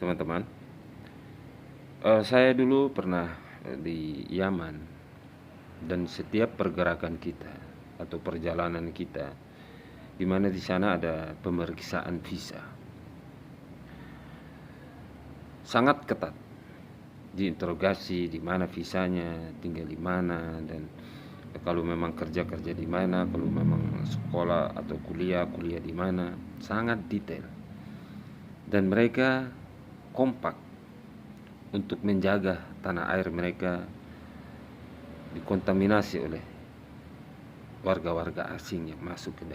teman-teman. Saya dulu pernah di Yaman, dan setiap pergerakan kita atau perjalanan kita, di mana di sana ada pemeriksaan visa, sangat ketat. Diinterogasi di mana visanya, tinggal di mana, dan kalau memang kerja di mana, kalau memang sekolah atau kuliah di mana, sangat detail. Dan mereka kompak untuk menjaga tanah air mereka dikontaminasi oleh warga-warga asing yang masuk ke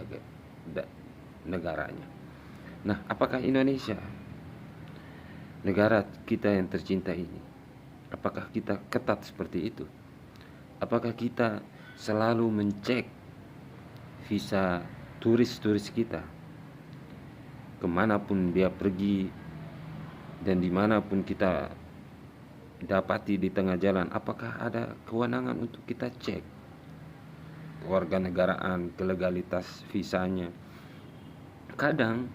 negaranya. Nah, apakah Indonesia, negara kita yang tercinta ini, apakah kita ketat seperti itu? Apakah kita selalu mencek visa turis-turis kita kemanapun dia pergi, dan dimanapun kita dapati di tengah jalan, apakah ada kewenangan untuk kita cek kewarganegaraan, kelegalitas visanya? Kadang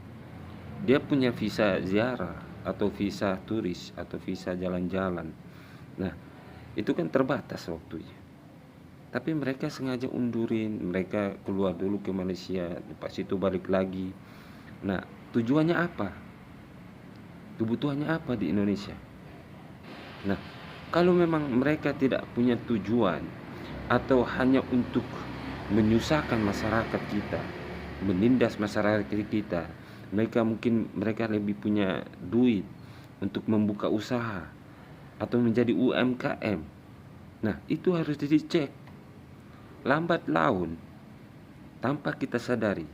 dia punya visa ziarah atau visa turis atau visa jalan-jalan. Nah, itu kan terbatas waktunya. Tapi mereka sengaja undurin, mereka keluar dulu ke Malaysia, pas itu balik lagi. Nah, tujuannya apa? Kebutuhannya apa di Indonesia? Nah, kalau memang mereka tidak punya tujuan atau hanya untuk menyusahkan masyarakat kita, menindas masyarakat kita, mereka lebih punya duit untuk membuka usaha atau menjadi UMKM. Nah, itu harus dicek. Lambat laun, tanpa kita sadari,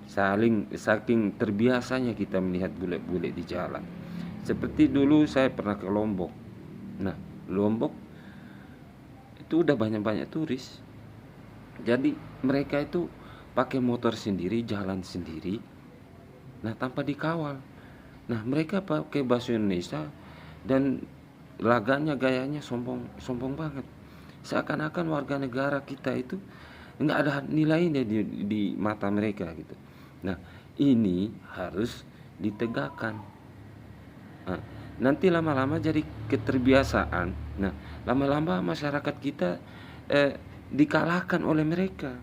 saking terbiasanya kita melihat bule-bule di jalan. Seperti dulu saya pernah ke Lombok. Nah, Lombok itu udah banyak-banyak turis. Jadi mereka itu pakai motor sendiri, jalan sendiri. Nah, tanpa dikawal. Nah, mereka pakai bahasa Indonesia dan gayanya sombong banget. Seakan-akan warga negara kita itu nggak ada nilainya di mata mereka gitu. Nah, ini harus ditegakkan. Nah, nanti lama-lama jadi keterbiasaan. Nah, lama-lama masyarakat kita dikalahkan oleh mereka.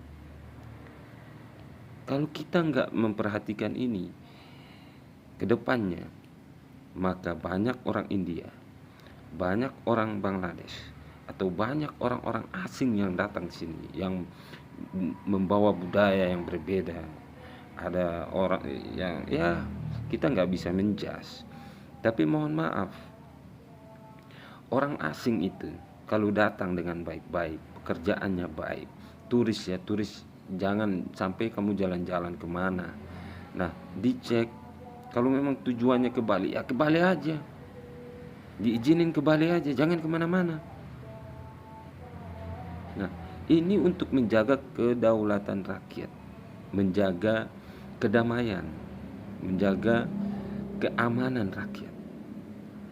Kalau kita nggak memperhatikan ini ke depannya, maka banyak orang India, banyak orang Bangladesh, atau banyak orang-orang asing yang datang ke sini yang membawa budaya yang berbeda. Ada orang yang kita nggak bisa menjudge. Tapi mohon maaf, orang asing itu kalau datang dengan baik-baik, pekerjaannya baik, turis, jangan sampai kamu jalan-jalan kemana. Nah, dicek. Kalau memang tujuannya ke Bali, ya ke Bali aja, diizinin ke Bali aja, jangan kemana-mana. Nah, ini untuk menjaga kedaulatan rakyat, menjaga kedamaian, menjaga keamanan rakyat.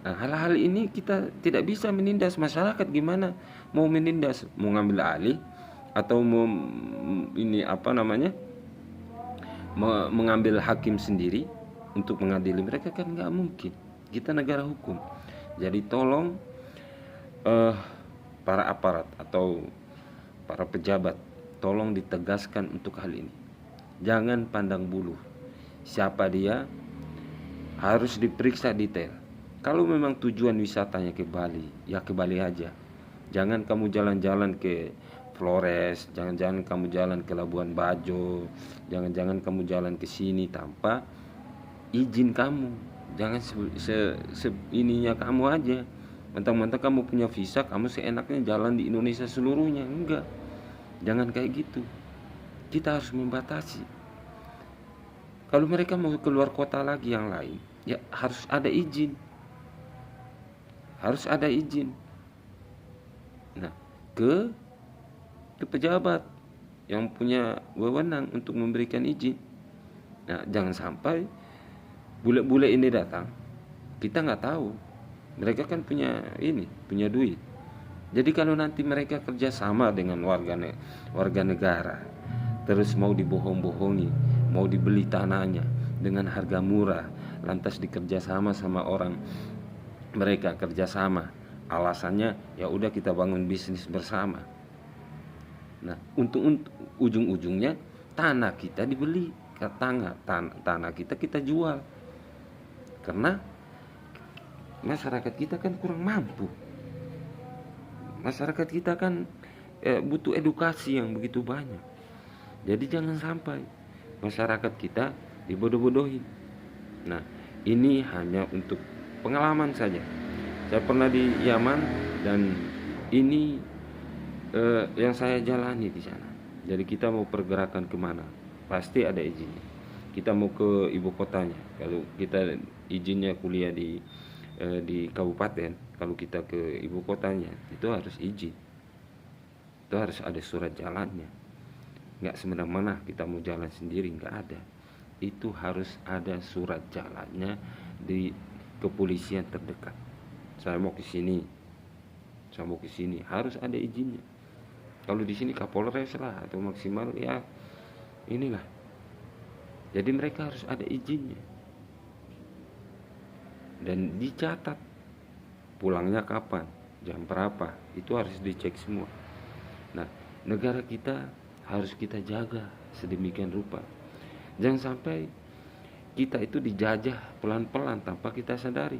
Nah, hal-hal ini kita tidak bisa menindas masyarakat. Gimana mau menindas? Mau ngambil alih atau mau mengambil hakim sendiri untuk mengadili mereka? Kan nggak mungkin. Kita negara hukum. Jadi tolong para aparat atau para pejabat, tolong ditegaskan untuk hal ini. Jangan pandang bulu. Siapa dia harus diperiksa detail. Kalau memang tujuan wisatanya ke Bali, ya ke Bali aja. Jangan kamu jalan-jalan ke Flores, jangan kamu jalan ke Labuan Bajo, jangan kamu jalan ke sini tanpa izin kamu. Jangan ininya kamu aja. Mentang-mentang kamu punya visa, kamu seenaknya jalan di Indonesia seluruhnya. Enggak. Jangan kayak gitu. Kita harus membatasi. Kalau mereka mau keluar kota lagi yang lain, ya harus ada izin. Harus ada izin. Nah, ke pejabat yang punya wewenang untuk memberikan izin. Nah, jangan sampai bule-bule ini datang, kita nggak tahu. Mereka kan punya duit. Jadi kalau nanti mereka kerjasama dengan warga negara, terus mau dibohong-bohongi, mau dibeli tanahnya dengan harga murah, lantas dikerjasama sama orang, mereka kerjasama, alasannya ya udah kita bangun bisnis bersama. Nah, untuk ujung-ujungnya tanah kita dibeli, tanah kita jual, karena masyarakat kita kan kurang mampu. Masyarakat kita kan butuh edukasi yang begitu banyak. Jadi jangan sampai masyarakat kita dibodoh-bodohin. Nah, ini hanya untuk pengalaman saja. Saya pernah di Yaman dan ini yang saya jalani di sana. Jadi kita mau pergerakan kemana, pasti ada izinnya. Kita mau ke ibu kotanya, kalau kita izinnya kuliah di kabupaten, kalau kita ke ibu kotanya itu harus izin, itu harus ada surat jalannya. Nggak semena-mena kita mau jalan sendiri, nggak ada. Itu harus ada surat jalannya di kepolisian terdekat. Saya mau ke sini, harus ada izinnya. Kalau di sini Kapolres lah atau maksimal ya inilah. Jadi mereka harus ada izinnya dan dicatat pulangnya kapan, jam berapa, itu harus dicek semua. Nah, negara kita harus kita jaga sedemikian rupa. Jangan sampai kita itu dijajah pelan-pelan tanpa kita sadari.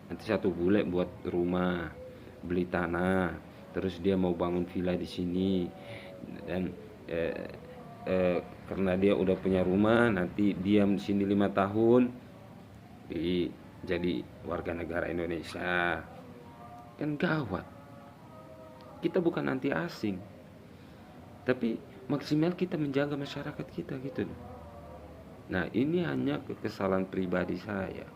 Nanti satu bule buat rumah, beli tanah, terus dia mau bangun villa di sini, dan karena dia udah punya rumah, nanti diam di sini 5 tahun, jadi warga negara Indonesia. Kan gawat. Kita bukan anti asing, tapi maksimal kita menjaga masyarakat kita gitu. Nah, ini hanya kesalahan pribadi saya.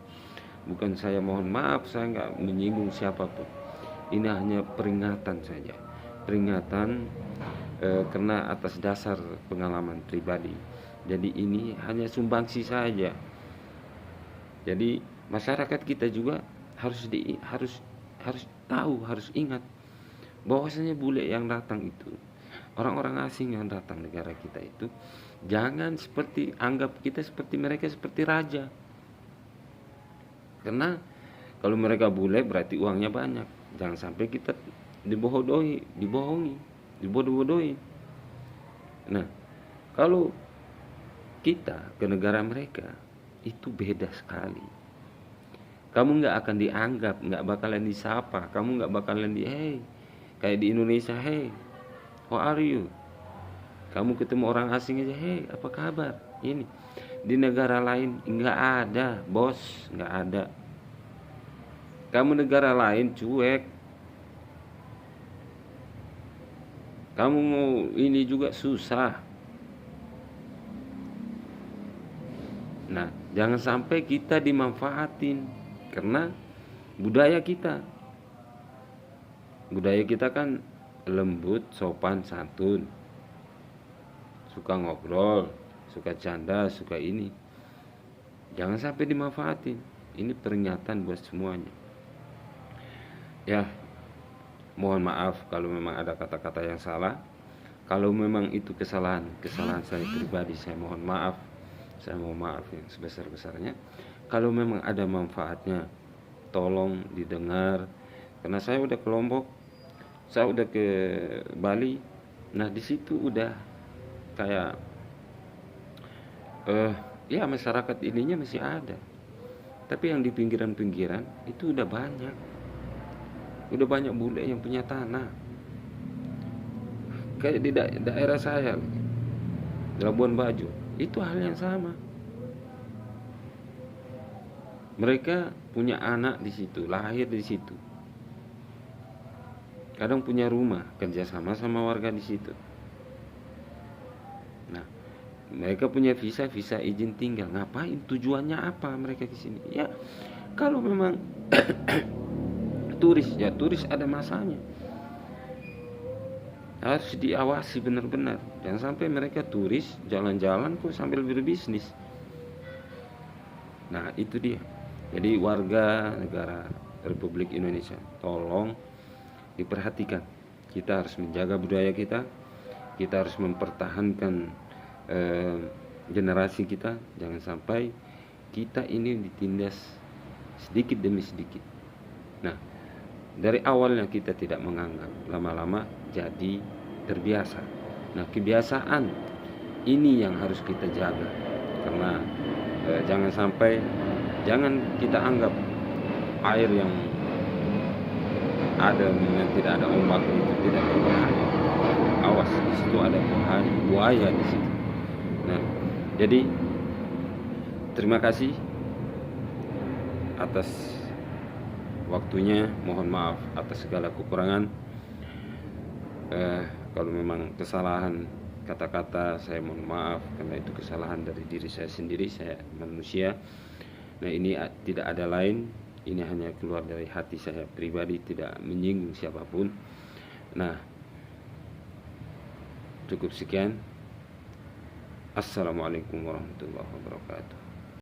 Bukan saya mohon maaf, saya nggak menyinggung siapapun. Ini hanya peringatan saja. Peringatan karena atas dasar pengalaman pribadi. Jadi ini hanya sumbangsi saja. Jadi masyarakat kita juga harus tahu, harus ingat bahwasanya bule yang datang itu, orang-orang asing yang datang negara kita itu, jangan anggap kita seperti mereka, seperti raja. Karena kalau mereka bule berarti uangnya banyak. Jangan sampai kita dibodoh-bodohi. Nah, kalau kita ke negara mereka itu beda sekali. Kamu nggak akan dianggap, nggak bakalan disapa, kamu nggak bakalan hey, kayak di Indonesia, hey, how are you? Kamu ketemu orang asing aja, hey, apa kabar? Ini di negara lain nggak ada, bos, nggak ada. Kamu negara lain cuek, kamu mau ini juga susah. Nah, jangan sampai kita dimanfaatin karena budaya kita kan lembut, sopan, santun, suka ngobrol, suka canda, suka ini. Jangan sampai dimanfaatin. Ini peringatan buat semuanya. Ya, mohon maaf kalau memang ada kata-kata yang salah. Kalau memang itu kesalahan saya pribadi, saya mohon maaf. Saya mohon maaf yang sebesar-besarnya. Kalau memang ada manfaatnya, tolong didengar. Karena saya udah ke Lombok, saya udah ke Bali. Nah, di situ udah kayak ya masyarakat ininya masih ada. Tapi yang di pinggiran-pinggiran itu udah banyak. Udah banyak bule yang punya tanah. Kayak di daerah saya, Labuan Bajo, itu hal yang sama. Mereka punya anak di situ, lahir di situ. Kadang punya rumah, kerjasama sama warga di situ. Nah, mereka punya visa izin tinggal. Ngapain? Tujuannya apa mereka di sini? Ya, kalau memang turis, ya turis ada masanya. Harus diawasi benar-benar. Jangan sampai mereka turis jalan-jalan kok sambil berbisnis. Nah, itu dia. Jadi warga negara Republik Indonesia, tolong diperhatikan. Kita harus menjaga budaya kita. Kita harus mempertahankan generasi kita. Jangan sampai kita ini ditindas sedikit demi sedikit. Nah, dari awalnya kita tidak menganggap, lama-lama jadi terbiasa. Nah, kebiasaan ini yang harus kita jaga, karena jangan kita anggap air yang ada yang tidak ada ombak itu tidak berbahaya. Awas, di situ ada buaya di situ. Nah, jadi terima kasih atas waktunya. Mohon maaf atas segala kekurangan. Kalau memang kesalahan kata-kata, saya mohon maaf, karena itu kesalahan dari diri saya sendiri. Saya manusia. Nah, ini tidak ada lain, ini hanya keluar dari hati saya pribadi, tidak menyinggung siapapun. Nah, cukup sekian. Assalamualaikum warahmatullahi wabarakatuh.